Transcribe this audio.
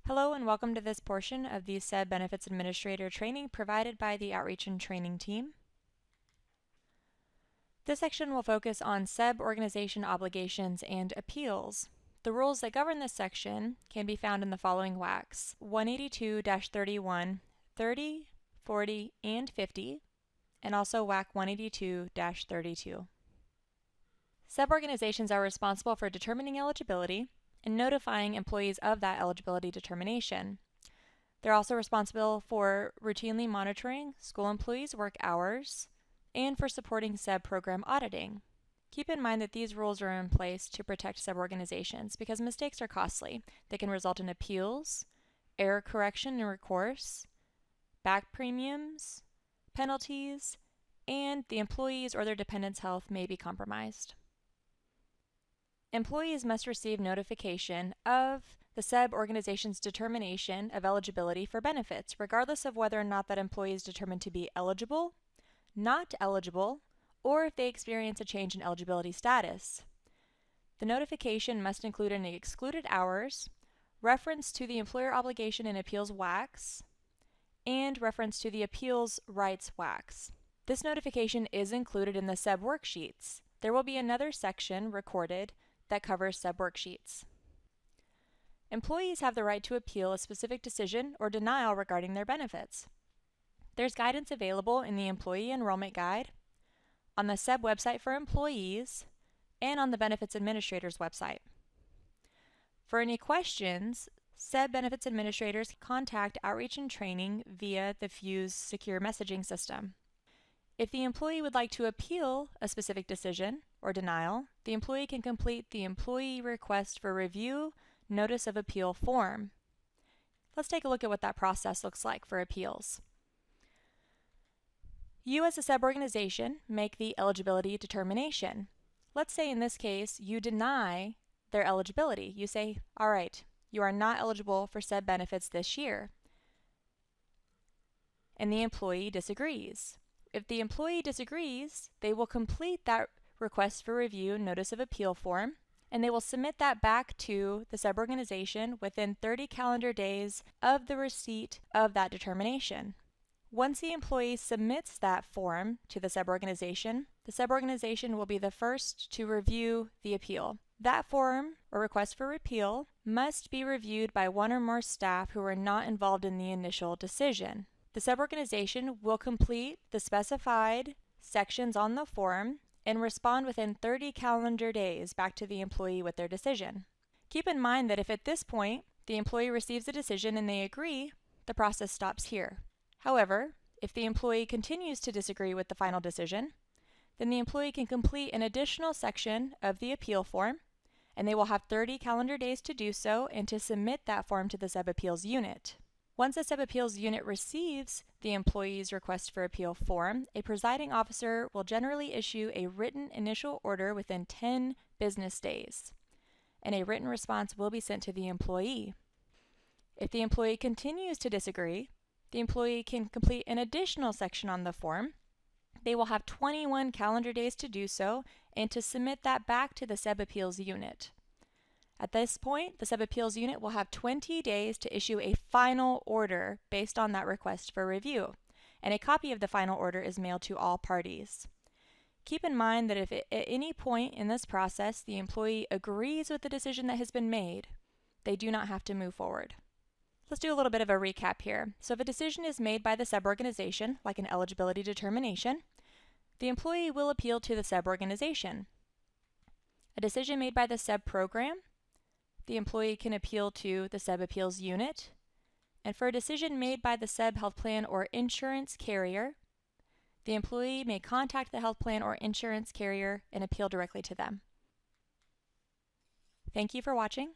Hello and welcome to this portion of the SEBB Benefits Administrator training provided by the Outreach and Training team. This section will focus on SEBB organization obligations and appeals. The rules that govern this section can be found in the following WACs: 182-31, 30, 40, and 50, and also WAC 182-32. SEBB organizations are responsible for determining eligibility and notifying employees of that eligibility determination. They're also responsible for routinely monitoring school employees' work hours and for supporting SEBB program auditing. Keep in mind that these rules are in place to protect SEBB organizations because mistakes are costly. They can result in appeals, error correction and recourse, back premiums, penalties, and the employees' or their dependents' health may be compromised. Employees must receive notification of the SEBB organization's determination of eligibility for benefits, regardless of whether or not that employee is determined to be eligible, not eligible, or if they experience a change in eligibility status. The notification must include any excluded hours, reference to the employer obligation and appeals WACs, and reference to the appeals rights WACs. This notification is included in the SEBB worksheets. There will be another section recorded that covers SEBB worksheets. Employees have the right to appeal a specific decision or denial regarding their benefits. There's guidance available in the Employee Enrollment Guide, on the SEBB website for employees, and on the Benefits Administrator's website. For any questions, SEBB Benefits Administrators contact Outreach and Training via the Fuse secure messaging system. If the employee would like to appeal a specific decision or denial, the employee can complete the Employee Request for Review Notice of Appeal form. Let's take a look at what that process looks like for appeals. You as a SEBB organization make the eligibility determination. Let's say in this case you deny their eligibility. You say, all right, you are not eligible for SEBB benefits this year. And the employee disagrees. If the employee disagrees, they will complete that request for review notice of appeal form, and they will submit that back to the SEBB organization within 30 calendar days of the receipt of that determination. Once the employee submits that form to the SEBB organization will be the first to review the appeal. That form or request for appeal must be reviewed by one or more staff who are not involved in the initial decision. The SEBB organization will complete the specified sections on the form and respond within 30 calendar days back to the employee with their decision. Keep in mind that if at this point the employee receives a decision and they agree, the process stops here. However, if the employee continues to disagree with the final decision, then the employee can complete an additional section of the appeal form, and they will have 30 calendar days to do so and to submit that form to the SEBB Appeals Unit. Once the SEBB Appeals Unit receives the employee's request for appeal form, a presiding officer will generally issue a written initial order within 10 business days, and a written response will be sent to the employee. If the employee continues to disagree, the employee can complete an additional section on the form. They will have 21 calendar days to do so and to submit that back to the SEBB Appeals Unit. At this point, the SEBB Appeals Unit will have 20 days to issue a final order based on that request for review, and a copy of the final order is mailed to all parties. Keep in mind that if at any point in this process the employee agrees with the decision that has been made, they do not have to move forward. Let's do a little bit of a recap here. So if a decision is made by the SEBB organization, like an eligibility determination, the employee will appeal to the SEBB organization. A decision made by the SEBB program, the employee can appeal to the SEBB Appeals Unit, and for a decision made by the SEBB health plan or insurance carrier, the employee may contact the health plan or insurance carrier and appeal directly to them. Thank you for watching.